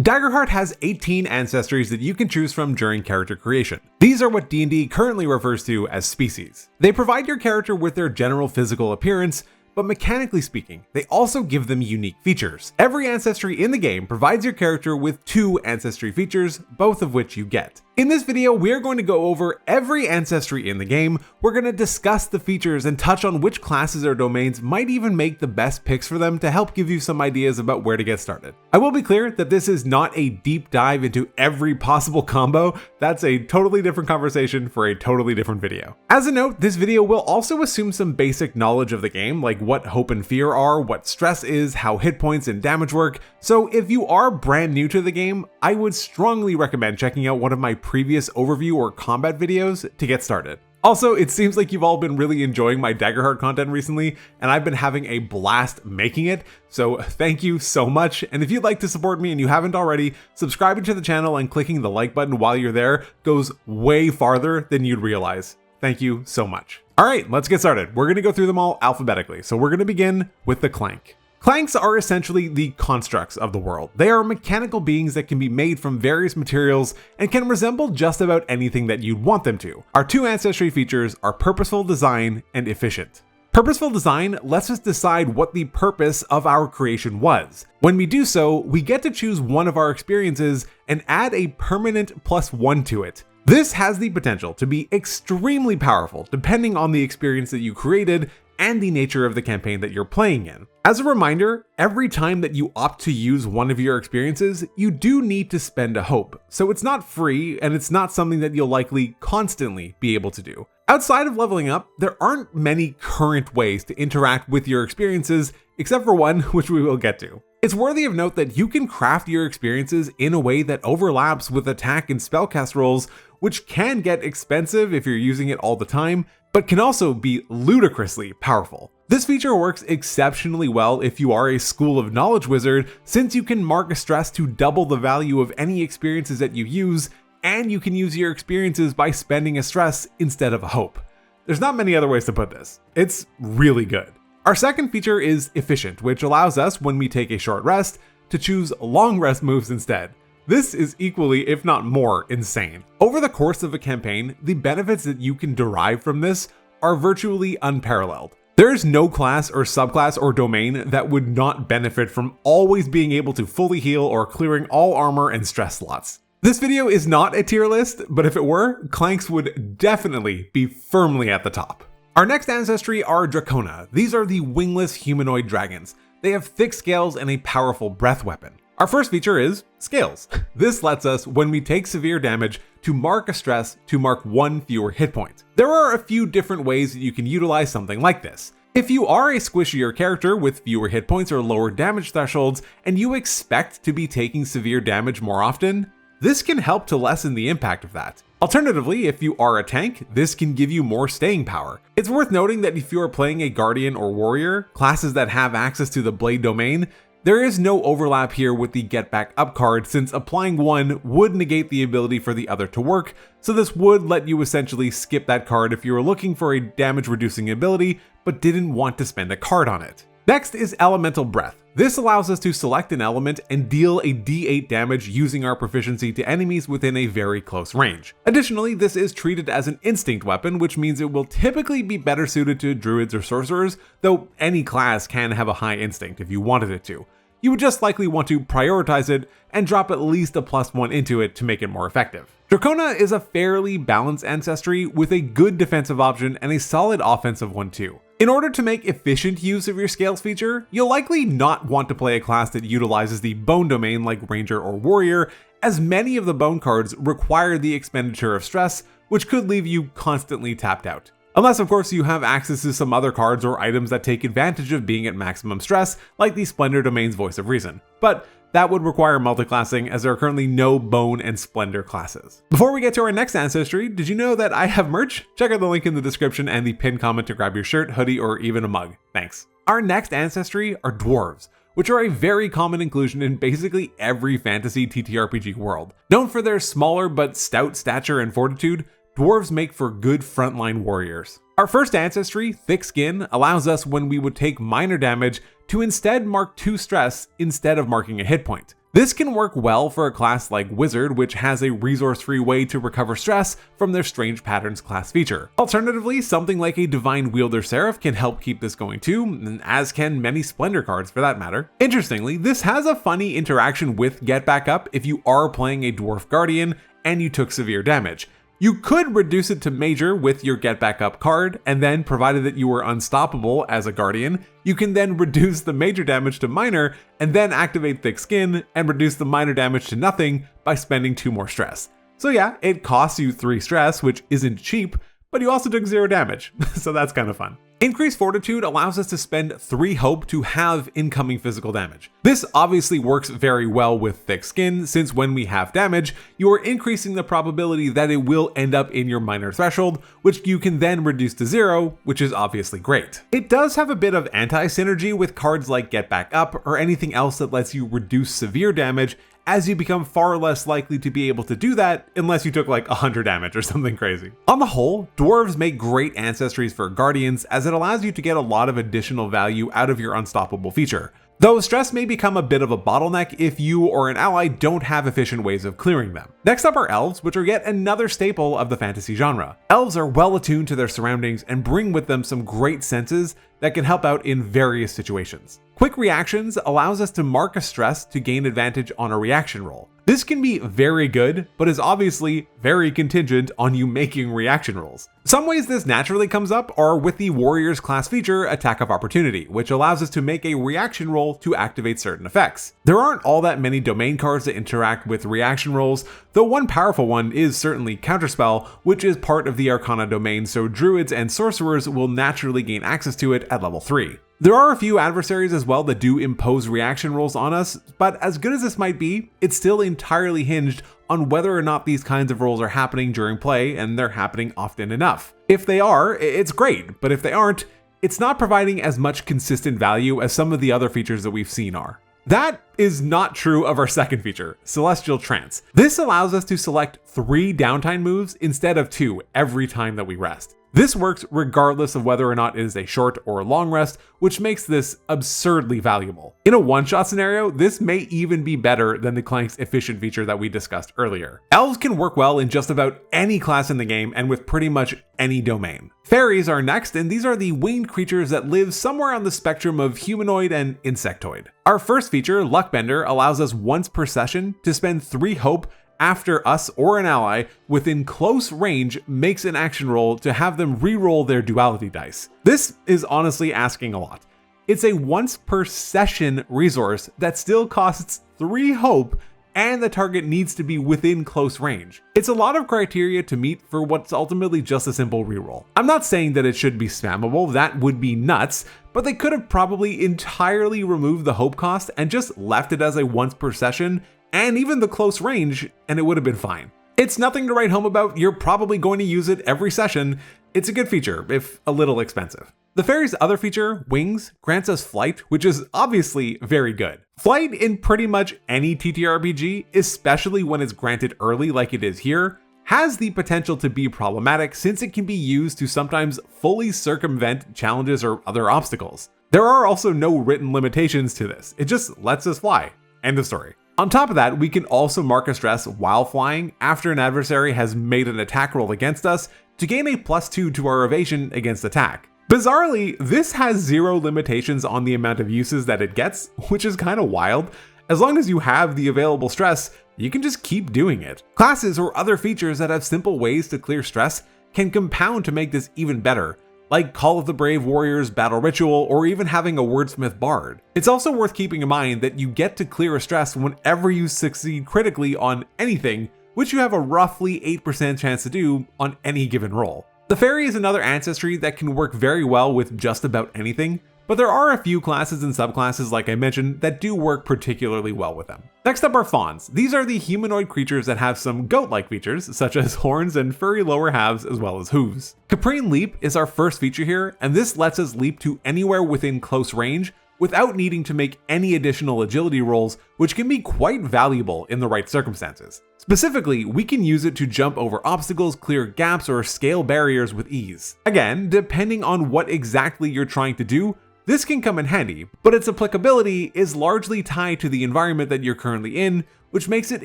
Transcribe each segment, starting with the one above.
Daggerheart has 18 ancestries that you can choose from during character creation. These are what D&D currently refers to as species. They provide your character with their general physical appearance, but mechanically speaking, they also give them unique features. Every ancestry in the game provides your character with 2 ancestry features, both of which you get. In this video, we are going to go over every ancestry in the game. We're going to discuss the features and touch on which classes or domains might even make the best picks for them to help give you some ideas about where to get started. I will be clear that this is not a deep dive into every possible combo. That's a totally different conversation for a totally different video. As a note, this video will also assume some basic knowledge of the game, like what hope and fear are, what stress is, how hit points and damage work. So if you are brand new to the game, I would strongly recommend checking out one of my previous overview or combat videos to get started. Also, it seems like you've all been really enjoying my Daggerheart content recently, and I've been having a blast making it, so thank you so much. And if you'd like to support me and you haven't already, subscribing to the channel and clicking the like button while you're there goes way farther than you'd realize. Thank you so much. All right, let's get started. We're gonna go through them all alphabetically. So we're gonna begin with the Clank. Clanks are essentially the constructs of the world. They are mechanical beings that can be made from various materials and can resemble just about anything that you'd want them to. Our 2 ancestry features are purposeful design and efficient. Purposeful design lets us decide what the purpose of our creation was. When we do so, we get to choose one of our experiences and add a permanent +1 to it. This has the potential to be extremely powerful depending on the experience that you created and the nature of the campaign that you're playing in. As a reminder, every time that you opt to use one of your experiences, you do need to spend a hope. So it's not free, and it's not something that you'll likely constantly be able to do. Outside of leveling up, there aren't many current ways to interact with your experiences, except for one, which we will get to. It's worthy of note that you can craft your experiences in a way that overlaps with attack and spellcast rolls, which can get expensive if you're using it all the time, but can also be ludicrously powerful. This feature works exceptionally well if you are a School of Knowledge wizard, since you can mark a stress to double the value of any experiences that you use, and you can use your experiences by spending a stress instead of a hope. There's not many other ways to put this. It's really good. Our second feature is efficient, which allows us, when we take a short rest, to choose long rest moves instead. This is equally, if not more, insane. Over the course of a campaign, the benefits that you can derive from this are virtually unparalleled. There is no class or subclass or domain that would not benefit from always being able to fully heal or clearing all armor and stress slots. This video is not a tier list, but if it were, Clanks would definitely be firmly at the top. Our next ancestry are Drakona. These are the wingless humanoid dragons. They have thick scales and a powerful breath weapon. Our first feature is Scales. This lets us, when we take severe damage, to mark a stress to mark 1 fewer hit point. There are a few different ways that you can utilize something like this. If you are a squishier character with fewer hit points or lower damage thresholds, and you expect to be taking severe damage more often, this can help to lessen the impact of that. Alternatively, if you are a tank, this can give you more staying power. It's worth noting that if you are playing a Guardian or Warrior, classes that have access to the Blade domain, there is no overlap here with the Get Back Up card, since applying one would negate the ability for the other to work, so this would let you essentially skip that card if you were looking for a damage reducing ability but didn't want to spend a card on it. Next is Elemental Breath. This allows us to select an element and deal a d8 damage using our proficiency to enemies within a very close range. Additionally, this is treated as an instinct weapon, which means it will typically be better suited to druids or sorcerers, though any class can have a high instinct if you wanted it to. You would just likely want to prioritize it and drop at least a +1 into it to make it more effective. Drakona is a fairly balanced ancestry with a good defensive option and a solid offensive one too. In order to make efficient use of your Scales feature, you'll likely not want to play a class that utilizes the Bone domain like Ranger or Warrior, as many of the Bone cards require the expenditure of stress, which could leave you constantly tapped out. Unless, of course, you have access to some other cards or items that take advantage of being at maximum stress, like the Splendor domain's Voice of Reason. But that would require multiclassing, as there are currently no Bone and Splendor classes. Before we get to our next ancestry, did you know that I have merch? Check out the link in the description and the pinned comment to grab your shirt, hoodie, or even a mug. Thanks. Our next ancestry are Dwarves, which are a very common inclusion in basically every fantasy TTRPG world. Known for their smaller but stout stature and fortitude, Dwarves make for good frontline warriors. Our first ancestry, Thick Skin, allows us, when we would take minor damage, to instead mark 2 stress instead of marking a hit point. This can work well for a class like Wizard, which has a resource-free way to recover stress from their Strange Patterns class feature. Alternatively, something like a Divine Wielder Seraph can help keep this going too, as can many Splendor cards for that matter. Interestingly, this has a funny interaction with Get Back Up if you are playing a Dwarf Guardian and you took severe damage. You could reduce it to Major with your Get Back Up card, and then, provided that you were unstoppable as a Guardian, you can then reduce the Major damage to Minor, and then activate Thick Skin, and reduce the Minor damage to nothing by spending 2 more stress. So yeah, it costs you 3 stress, which isn't cheap, but you also took 0 damage, so that's kind of fun. Increased Fortitude allows us to spend 3 hope to have incoming physical damage. This obviously works very well with Thick Skin, since when we have damage, you are increasing the probability that it will end up in your minor threshold, which you can then reduce to 0, which is obviously great. It does have a bit of anti-synergy with cards like Get Back Up or anything else that lets you reduce severe damage, as you become far less likely to be able to do that unless you took like 100 damage or something crazy. On the whole, Dwarves make great Ancestries for Guardians, as it allows you to get a lot of additional value out of your Unstoppable feature. Though stress may become a bit of a bottleneck if you or an ally don't have efficient ways of clearing them. Next up are Elves, which are yet another staple of the fantasy genre. Elves are well attuned to their surroundings and bring with them some great senses that can help out in various situations. Quick Reactions allows us to mark a stress to gain advantage on a reaction roll. This can be very good, but is obviously very contingent on you making reaction rolls. Some ways this naturally comes up are with the Warriors class feature, Attack of Opportunity, which allows us to make a reaction roll to activate certain effects. There aren't all that many domain cards that interact with reaction rolls, though one powerful one is certainly Counterspell, which is part of the Arcana domain, so Druids and Sorcerers will naturally gain access to it at level 3. There are a few adversaries as well that do impose reaction rolls on us, but as good as this might be, it's still entirely hinged on whether or not these kinds of rolls are happening during play, and they're happening often enough. If they are, it's great, but if they aren't, it's not providing as much consistent value as some of the other features that we've seen are. That is not true of our second feature, Celestial Trance. This allows us to select 3 downtime moves instead of 2 every time that we rest. This works regardless of whether or not it is a short or long rest, which makes this absurdly valuable. In a one-shot scenario, this may even be better than the Clank's efficient feature that we discussed earlier. Elves can work well in just about any class in the game and with pretty much any domain. Fairies are next, and these are the winged creatures that live somewhere on the spectrum of humanoid and insectoid. Our first feature, Luckbender, allows us once per session to spend 3 hope after us or an ally within close range makes an action roll to have them re-roll their duality dice. This is honestly asking a lot. It's a once per session resource that still costs 3 hope, and the target needs to be within close range. It's a lot of criteria to meet for what's ultimately just a simple reroll. I'm not saying that it should be spammable, that would be nuts, but they could have probably entirely removed the hope cost and just left it as a once per session and even the close range, and it would have been fine. It's nothing to write home about, you're probably going to use it every session. It's a good feature, if a little expensive. The Fairies' other feature, Wings, grants us Flight, which is obviously very good. Flight in pretty much any TTRPG, especially when it's granted early like it is here, has the potential to be problematic since it can be used to sometimes fully circumvent challenges or other obstacles. There are also no written limitations to this, it just lets us fly. End of story. On top of that, we can also mark a stress while flying after an adversary has made an attack roll against us to gain a +2 to our evasion against attack. Bizarrely, this has 0 limitations on the amount of uses that it gets, which is kind of wild. As long as you have the available stress, you can just keep doing it. Classes or other features that have simple ways to clear stress can compound to make this even better, like Call of the Brave Warrior's Battle Ritual, or even having a Wordsmith Bard. It's also worth keeping in mind that you get to clear a stress whenever you succeed critically on anything, which you have a roughly 8% chance to do on any given roll. The Fairy is another ancestry that can work very well with just about anything, but there are a few classes and subclasses like I mentioned that do work particularly well with them. Next up are Fauns. These are the humanoid creatures that have some goat-like features, such as horns and furry lower halves as well as hooves. Caprine Leap is our first feature here, and this lets us leap to anywhere within close range without needing to make any additional agility rolls, which can be quite valuable in the right circumstances. Specifically, we can use it to jump over obstacles, clear gaps, or scale barriers with ease. Again, depending on what exactly you're trying to do, This can come in handy, but its applicability is largely tied to the environment that you're currently in, which makes it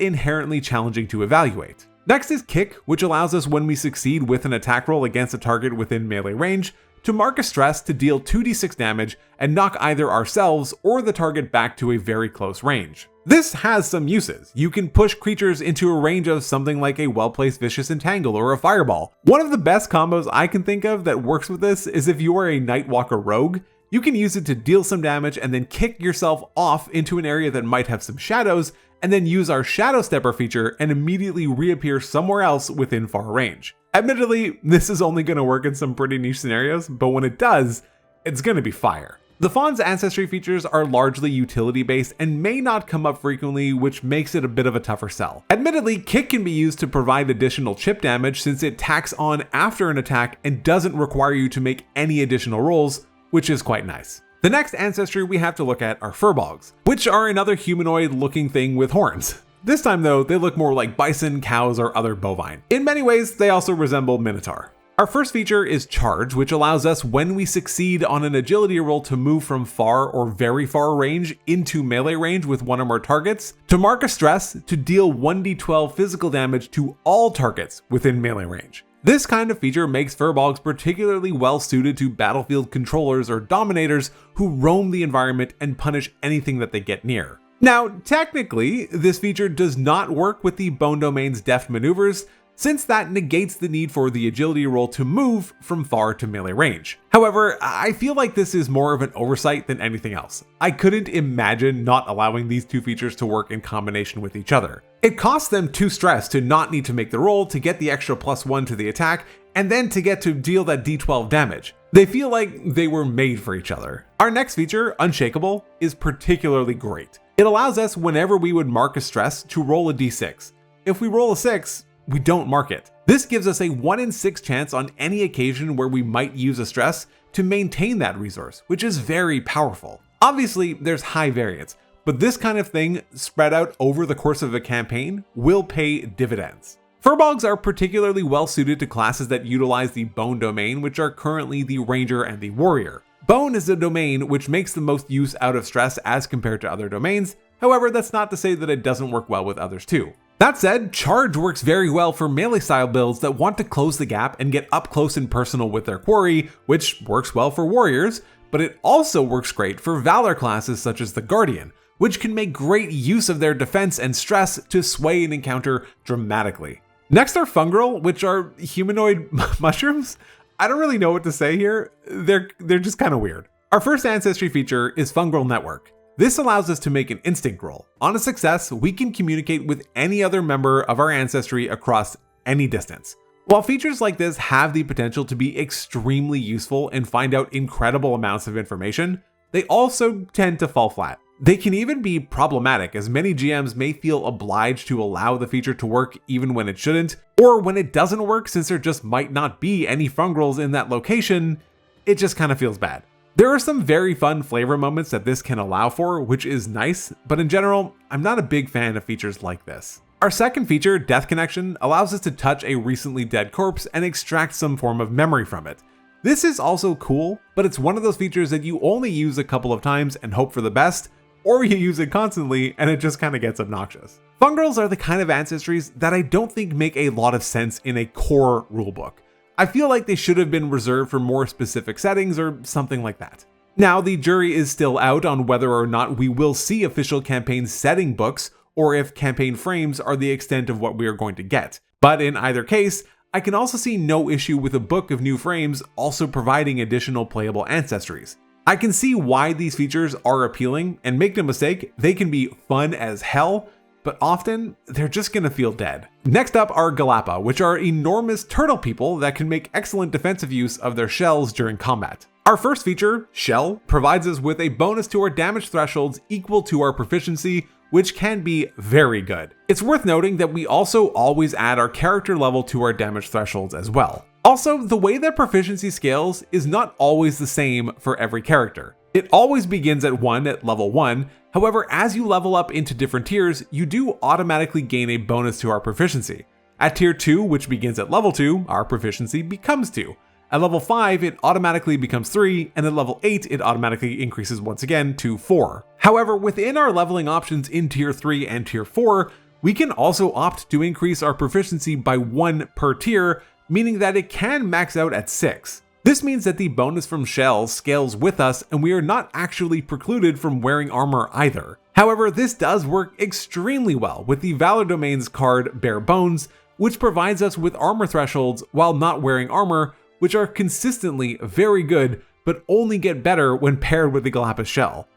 inherently challenging to evaluate. Next is Kick, which allows us when we succeed with an attack roll against a target within melee range, to mark a stress to deal 2d6 damage and knock either ourselves or the target back to a very close range. This has some uses. You can push creatures into a range of something like a well-placed Vicious Entangle or a Fireball. One of the best combos I can think of that works with this is if you are a Nightwalker Rogue, you can use it to deal some damage and then kick yourself off into an area that might have some shadows, and then use our Shadow Stepper feature and immediately reappear somewhere else within far range. Admittedly, this is only going to work in some pretty niche scenarios, but when it does, it's going to be fire. The Fauns' Ancestry features are largely utility-based and may not come up frequently, which makes it a bit of a tougher sell. Admittedly, Kick can be used to provide additional chip damage since it tacks on after an attack and doesn't require you to make any additional rolls, which is quite nice. The next ancestry we have to look at are Firbolgs, which are another humanoid-looking thing with horns. This time though, they look more like bison, cows, or other bovine. In many ways, they also resemble Minotaur. Our first feature is Charge, which allows us when we succeed on an agility roll to move from far or very far range into melee range with one or more targets, to mark a stress to deal 1d12 physical damage to all targets within melee range. This kind of feature makes Firbolgs particularly well suited to battlefield controllers or dominators who roam the environment and punish anything that they get near. Now, technically, this feature does not work with the Bone Domain's deft maneuvers, since that negates the need for the agility roll to move from far to melee range. However, I feel like this is more of an oversight than anything else. I couldn't imagine not allowing these two features to work in combination with each other. It costs them 2 stress to not need to make the roll to get the extra +1 to the attack, and then to get to deal that d12 damage. They feel like they were made for each other. Our next feature, Unshakable, is particularly great. It allows us whenever we would mark a stress to roll a d6. If we roll a 6, we don't mark it. This gives us a 1 in 6 chance on any occasion where we might use a stress to maintain that resource, which is very powerful. Obviously, there's high variance, but this kind of thing spread out over the course of a campaign will pay dividends. Firbolgs are particularly well suited to classes that utilize the Bone Domain, which are currently the Ranger and the Warrior. Bone is a domain which makes the most use out of stress as compared to other domains. However, that's not to say that it doesn't work well with others too. That said, Charge works very well for melee style builds that want to close the gap and get up close and personal with their quarry, which works well for warriors, but it also works great for Valor classes such as the Guardian, which can make great use of their defense and stress to sway an encounter dramatically. Next are Fungril, which are humanoid mushrooms. I don't really know what to say here. They're just kind of weird. Our first ancestry feature is Fungril Network. This allows us to make an instinct roll. On a success, we can communicate with any other member of our ancestry across any distance. While features like this have the potential to be extremely useful and find out incredible amounts of information, they also tend to fall flat. They can even be problematic, as many GMs may feel obliged to allow the feature to work even when it shouldn't, or when it doesn't work, since there just might not be any Fungrils in that location, it just kind of feels bad. There are some very fun flavor moments that this can allow for, which is nice, but in general, I'm not a big fan of features like this. Our second feature, Death Connection, allows us to touch a recently dead corpse and extract some form of memory from it. This is also cool, but it's one of those features that you only use a couple of times and hope for the best, or you use it constantly and it just kind of gets obnoxious. Fungrils are the kind of ancestries that I don't think make a lot of sense in a core rulebook. I feel like they should have been reserved for more specific settings or something like that. Now, the jury is still out on whether or not we will see official campaign setting books, or if campaign frames are the extent of what we are going to get. But in either case, I can also see no issue with a book of new frames also providing additional playable ancestries. I can see why these features are appealing, and make no mistake, they can be fun as hell, but often they're just gonna feel dead. Next up are Galapa, which are enormous turtle people that can make excellent defensive use of their shells during combat. Our first feature, Shell, provides us with a bonus to our damage thresholds equal to our proficiency, which can be very good. It's worth noting that we also always add our character level to our damage thresholds as well. Also, the way that proficiency scales is not always the same for every character. It always begins at 1 at level 1, however, as you level up into different tiers, you do automatically gain a bonus to our proficiency. At tier 2, which begins at level 2, our proficiency becomes 2. At level 5, it automatically becomes 3, and at level 8, it automatically increases once again to 4. However, within our leveling options in Tier 3 and Tier 4, we can also opt to increase our proficiency by 1 per tier, meaning that it can max out at 6. This means that the bonus from shells scales with us, and we are not actually precluded from wearing armor either. However, this does work extremely well with the Valor Domain's card Bare Bones, which provides us with armor thresholds while not wearing armor, which are consistently very good, but only get better when paired with the Galapa shell.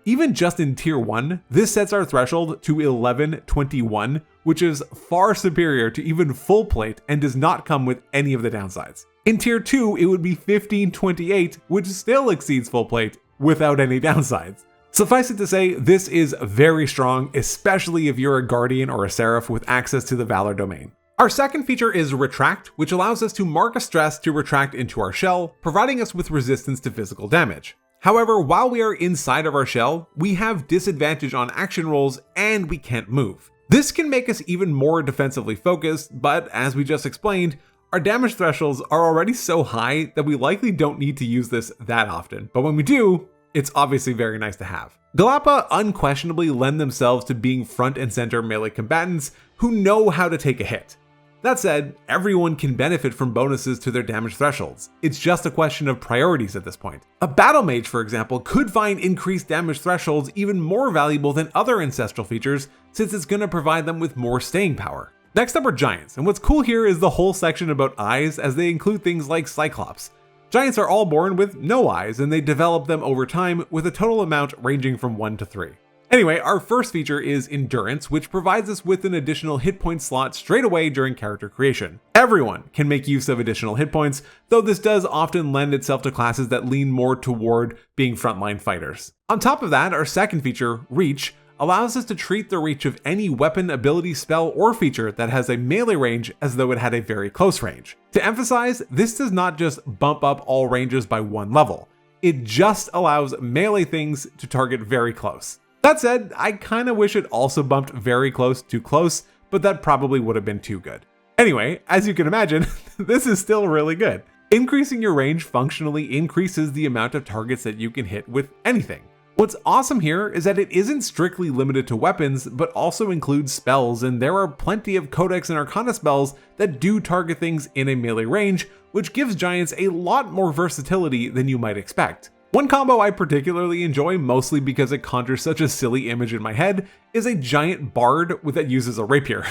Even just in Tier 1, this sets our threshold to 1121, which is far superior to even full plate and does not come with any of the downsides. In Tier 2, it would be 1528, which still exceeds full plate without any downsides. Suffice it to say, this is very strong, especially if you're a Guardian or a Seraph with access to the Valor Domain. Our second feature is Retract, which allows us to mark a stress to retract into our shell, providing us with resistance to physical damage. However, while we are inside of our shell, we have disadvantage on action rolls and we can't move. This can make us even more defensively focused, but as we just explained, our damage thresholds are already so high that we likely don't need to use this that often, but when we do, it's obviously very nice to have. Galapa unquestionably lend themselves to being front and center melee combatants who know how to take a hit. That said, everyone can benefit from bonuses to their damage thresholds. It's just a question of priorities at this point. A battle mage, for example, could find increased damage thresholds even more valuable than other ancestral features, since it's going to provide them with more staying power. Next up are giants, and what's cool here is the whole section about eyes, as they include things like Cyclops. Giants are all born with no eyes, and they develop them over time with a total amount ranging from 1 to 3. Anyway, our first feature is Endurance, which provides us with an additional hit point slot straight away during character creation. Everyone can make use of additional hit points, though this does often lend itself to classes that lean more toward being frontline fighters. On top of that, our second feature, Reach, allows us to treat the reach of any weapon, ability, spell, or feature that has a melee range as though it had a very close range. To emphasize, this does not just bump up all ranges by 1 level. It just allows melee things to target very close. That said, I kinda wish it also bumped very close to close, but that probably would have been too good. Anyway, as you can imagine, this is still really good. Increasing your range functionally increases the amount of targets that you can hit with anything. What's awesome here is that it isn't strictly limited to weapons, but also includes spells, and there are plenty of Codex and Arcana spells that do target things in a melee range, which gives giants a lot more versatility than you might expect. One combo I particularly enjoy, mostly because it conjures such a silly image in my head, is a giant bard that uses a rapier.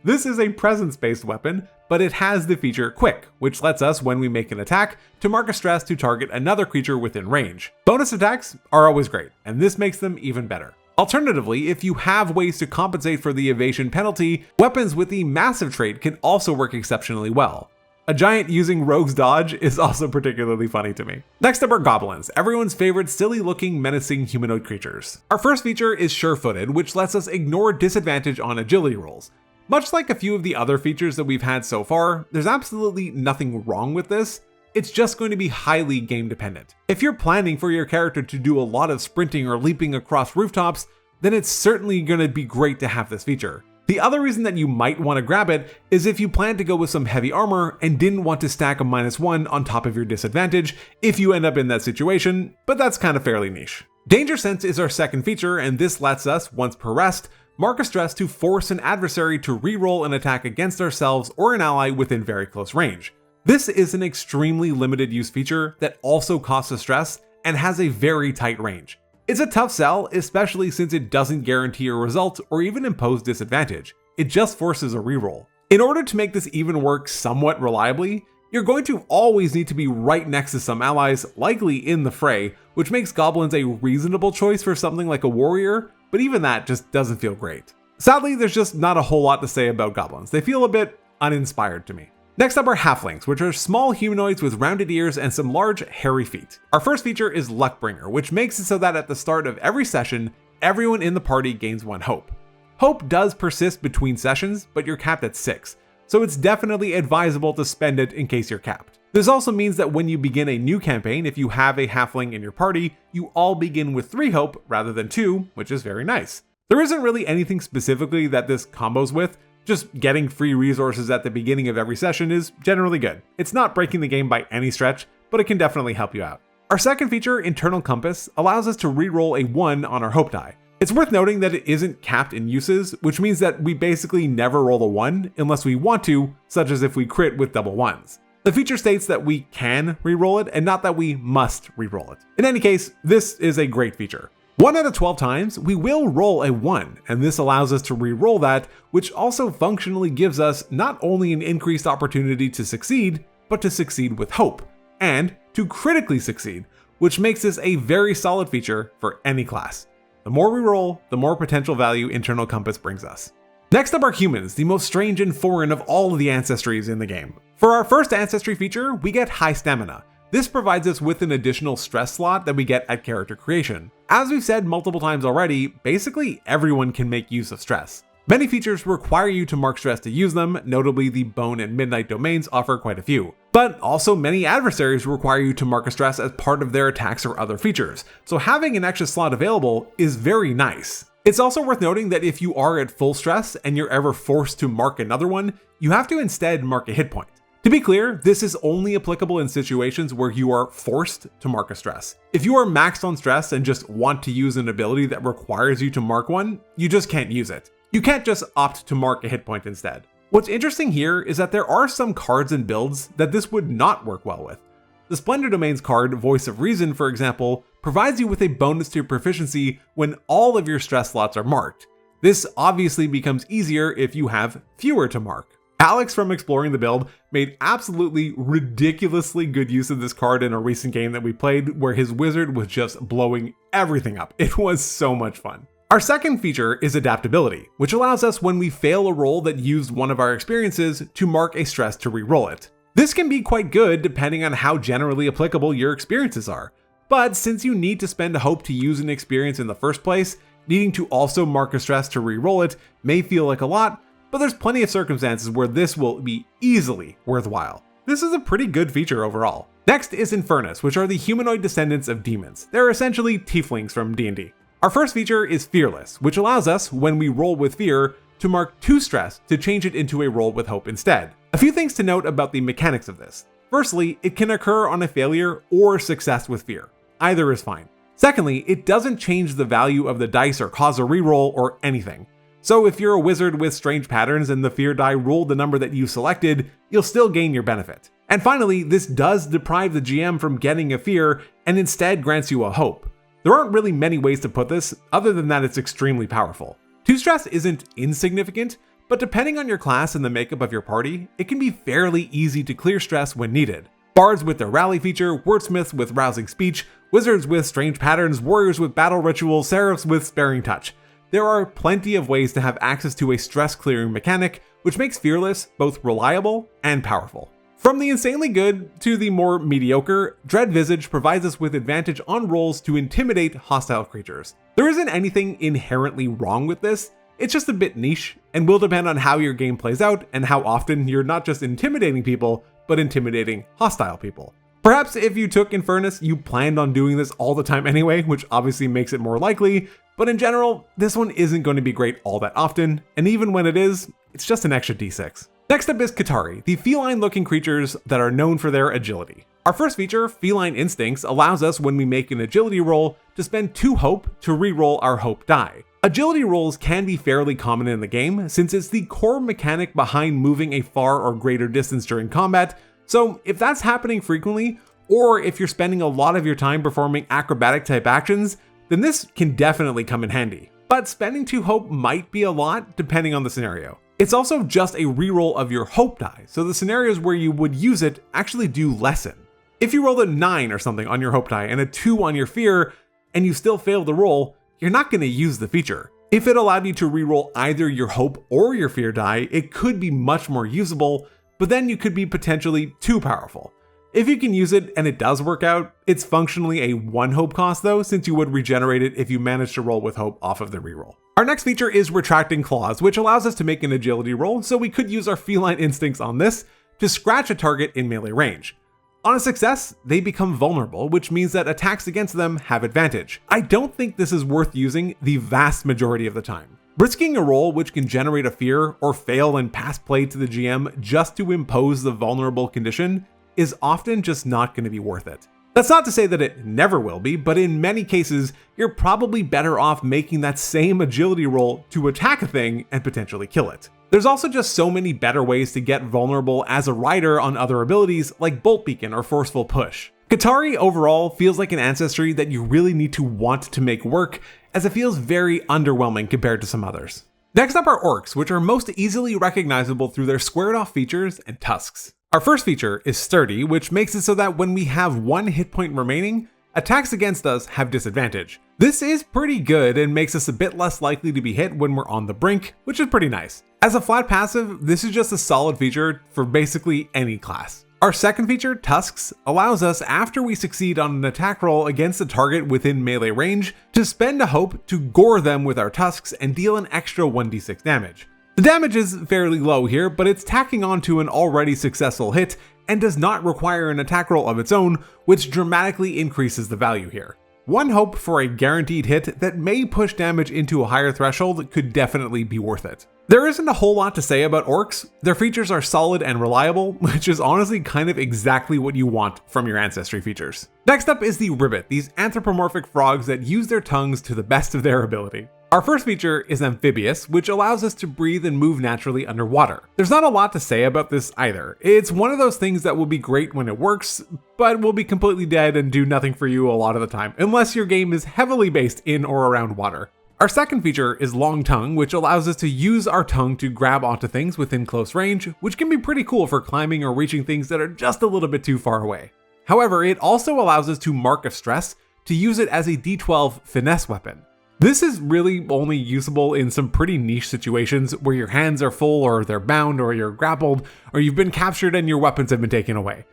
This is a presence-based weapon, but it has the feature Quick, which lets us, when we make an attack, to mark a stress to target another creature within range. Bonus attacks are always great, and this makes them even better. Alternatively, if you have ways to compensate for the evasion penalty, weapons with the Massive trait can also work exceptionally well. A giant using Rogue's Dodge is also particularly funny to me. Next up are Goblins, everyone's favorite silly-looking, menacing humanoid creatures. Our first feature is Sure-Footed, which lets us ignore disadvantage on agility rolls. Much like a few of the other features that we've had so far, there's absolutely nothing wrong with this. It's just going to be highly game dependent. If you're planning for your character to do a lot of sprinting or leaping across rooftops, then it's certainly going to be great to have this feature. The other reason that you might want to grab it is if you plan to go with some heavy armor and didn't want to stack a -1 on top of your disadvantage if you end up in that situation, but that's kind of fairly niche. Danger Sense is our second feature, and this lets us, once per rest, mark a stress to force an adversary to reroll an attack against ourselves or an ally within very close range. This is an extremely limited use feature that also costs a stress and has a very tight range. It's a tough sell, especially since it doesn't guarantee a result or even impose disadvantage. It just forces a reroll. In order to make this even work somewhat reliably, you're going to always need to be right next to some allies, likely in the fray, which makes Goblins a reasonable choice for something like a warrior, but even that just doesn't feel great. Sadly, there's just not a whole lot to say about Goblins. They feel a bit uninspired to me. Next up are Halflings, which are small humanoids with rounded ears and some large, hairy feet. Our first feature is Luckbringer, which makes it so that at the start of every session, everyone in the party gains 1 hope. Hope does persist between sessions, but you're capped at 6, so it's definitely advisable to spend it in case you're capped. This also means that when you begin a new campaign, if you have a Halfling in your party, you all begin with 3 hope rather than 2, which is very nice. There isn't really anything specifically that this combos with, Just getting free resources at the beginning of every session is generally good. It's not breaking the game by any stretch, but it can definitely help you out. Our second feature, Internal Compass, allows us to reroll a 1 on our hope die. It's worth noting that it isn't capped in uses, which means that we basically never roll a 1 unless we want to, such as if we crit with double 1s. The feature states that we can reroll it and not that we must reroll it. In any case, this is a great feature. 1 out of 12 times, we will roll a 1, and this allows us to reroll that, which also functionally gives us not only an increased opportunity to succeed, but to succeed with hope, and to critically succeed, which makes this a very solid feature for any class. The more we roll, the more potential value Internal Compass brings us. Next up are humans, the most strange and foreign of all of the ancestries in the game. For our first ancestry feature, we get high stamina. This provides us with an additional stress slot that we get at character creation. As we've said multiple times already, basically everyone can make use of stress. Many features require you to mark stress to use them, notably the Bone and Midnight domains offer quite a few. But also many adversaries require you to mark a stress as part of their attacks or other features, so having an extra slot available is very nice. It's also worth noting that if you are at full stress and you're ever forced to mark another one, you have to instead mark a hit point. To be clear, this is only applicable in situations where you are forced to mark a stress. If you are maxed on stress and just want to use an ability that requires you to mark one, you just can't use it. You can't just opt to mark a hit point instead. What's interesting here is that there are some cards and builds that this would not work well with. The Splendor Domains card, Voice of Reason, for example, provides you with a bonus to your proficiency when all of your stress slots are marked. This obviously becomes easier if you have fewer to mark. Alex from Exploring the Build made absolutely ridiculously good use of this card in a recent game that we played where his wizard was just blowing everything up. It was so much fun. Our second feature is adaptability, which allows us when we fail a roll that used one of our experiences to mark a stress to re-roll it. This can be quite good depending on how generally applicable your experiences are, but since you need to spend a hope to use an experience in the first place, needing to also mark a stress to re-roll it may feel like a lot, but there's plenty of circumstances where this will be easily worthwhile. This is a pretty good feature overall. Next is Infernis, which are the humanoid descendants of demons. They're essentially tieflings from D&D. Our first feature is Fearless, which allows us, when we roll with fear, to mark 2 stress to change it into a roll with hope instead. A few things to note about the mechanics of this. Firstly, it can occur on a failure or success with fear. Either is fine. Secondly, it doesn't change the value of the dice or cause a reroll or anything. So if you're a wizard with strange patterns and the fear die rolled the number that you selected, you'll still gain your benefit. And finally, this does deprive the GM from getting a fear and instead grants you a hope. There aren't really many ways to put this, other than that it's extremely powerful. 2 stress isn't insignificant, but depending on your class and the makeup of your party, it can be fairly easy to clear stress when needed. Bards with their rally feature, wordsmiths with rousing speech, wizards with strange patterns, warriors with battle rituals, seraphs with sparing touch. There are plenty of ways to have access to a stress clearing mechanic, which makes Fearless both reliable and powerful. From the insanely good to the more mediocre, Dread Visage provides us with advantage on rolls to intimidate hostile creatures. There isn't anything inherently wrong with this, it's just a bit niche, and will depend on how your game plays out and how often you're not just intimidating people, but intimidating hostile people. Perhaps if you took Infernis, you planned on doing this all the time anyway, which obviously makes it more likely, but in general, this one isn't going to be great all that often, and even when it is, it's just an extra d6. Next up is Katari, the feline-looking creatures that are known for their agility. Our first feature, Feline Instincts, allows us when we make an agility roll to spend 2 hope to re-roll our hope die. Agility rolls can be fairly common in the game, since it's the core mechanic behind moving a far or greater distance during combat, so if that's happening frequently, or if you're spending a lot of your time performing acrobatic type actions, then this can definitely come in handy. But spending 2 hope might be a lot depending on the scenario. It's also just a reroll of your hope die, so the scenarios where you would use it actually do lessen. If you rolled a 9 or something on your hope die and a 2 on your fear, and you still fail the roll, you're not going to use the feature. If it allowed you to reroll either your hope or your fear die, it could be much more usable, but then you could be potentially too powerful. If you can use it and it does work out, it's functionally a 1 hope cost though, since you would regenerate it if you manage to roll with hope off of the reroll. Our next feature is Retracting Claws, which allows us to make an agility roll, so we could use our feline instincts on this to scratch a target in melee range. On a success, they become vulnerable, which means that attacks against them have advantage. I don't think this is worth using the vast majority of the time. Risking a roll which can generate a fear or fail and pass play to the GM just to impose the vulnerable condition is often just not going to be worth it. That's not to say that it never will be, but in many cases, you're probably better off making that same agility roll to attack a thing and potentially kill it. There's also just so many better ways to get vulnerable as a rider on other abilities like Bolt Beacon or Forceful Push. Katari overall feels like an ancestry that you really need to want to make work, as it feels very underwhelming compared to some others. Next up are Orcs, which are most easily recognizable through their squared off features and tusks. Our first feature is Sturdy, which makes it so that when we have 1 hit point remaining, attacks against us have disadvantage. This is pretty good and makes us a bit less likely to be hit when we're on the brink, which is pretty nice. As a flat passive, this is just a solid feature for basically any class. Our second feature, Tusks, allows us, after we succeed on an attack roll against a target within melee range, to spend a hope to gore them with our tusks and deal an extra 1d6 damage. The damage is fairly low here, but it's tacking on to an already successful hit and does not require an attack roll of its own, which dramatically increases the value here. One hope for a guaranteed hit that may push damage into a higher threshold could definitely be worth it. There isn't a whole lot to say about Orcs. Their features are solid and reliable, which is honestly kind of exactly what you want from your Ancestry features. Next up is the Ribbet, these anthropomorphic frogs that use their tongues to the best of their ability. Our first feature is Amphibious, which allows us to breathe and move naturally underwater. There's not a lot to say about this either. It's one of those things that will be great when it works, but will be completely dead and do nothing for you a lot of the time, unless your game is heavily based in or around water. Our second feature is Long Tongue, which allows us to use our tongue to grab onto things within close range, which can be pretty cool for climbing or reaching things that are just a little bit too far away. However, it also allows us to Mark of Stress to use it as a D12 finesse weapon. This is really only usable in some pretty niche situations where your hands are full or they're bound or you're grappled or you've been captured and your weapons have been taken away.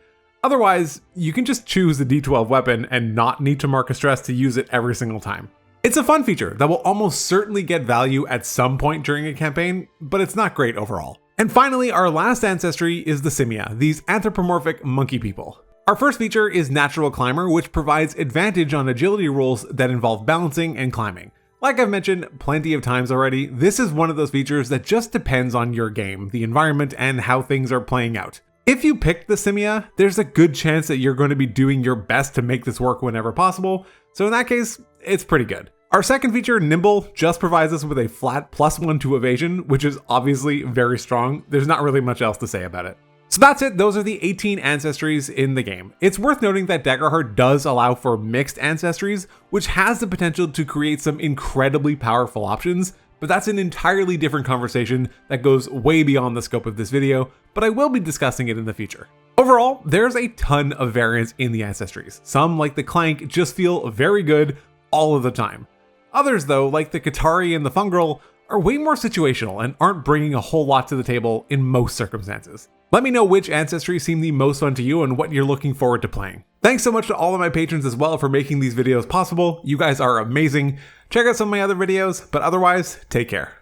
Otherwise, you can just choose the D12 weapon and not need to mark a stress to use it every single time. It's a fun feature that will almost certainly get value at some point during a campaign, but it's not great overall. And finally, our last ancestry is the Simiah, these anthropomorphic monkey people. Our first feature is Natural Climber, which provides advantage on agility rolls that involve balancing and climbing. Like I've mentioned plenty of times already, this is one of those features that just depends on your game, the environment, and how things are playing out. If you pick the Simiah, there's a good chance that you're going to be doing your best to make this work whenever possible, so in that case, it's pretty good. Our second feature, Nimble, just provides us with a flat +1 to evasion, which is obviously very strong. There's not really much else to say about it. So that's it, those are the 18 ancestries in the game. It's worth noting that Daggerheart does allow for mixed ancestries, which has the potential to create some incredibly powerful options, but that's an entirely different conversation that goes way beyond the scope of this video, but I will be discussing it in the future. Overall, there's a ton of variance in the ancestries. Some, like the Clank, just feel very good all of the time. Others though, like the Katari and the Fungril, are way more situational and aren't bringing a whole lot to the table in most circumstances. Let me know which ancestries seem the most fun to you and what you're looking forward to playing. Thanks so much to all of my patrons as well for making these videos possible. You guys are amazing. Check out some of my other videos, but otherwise, take care.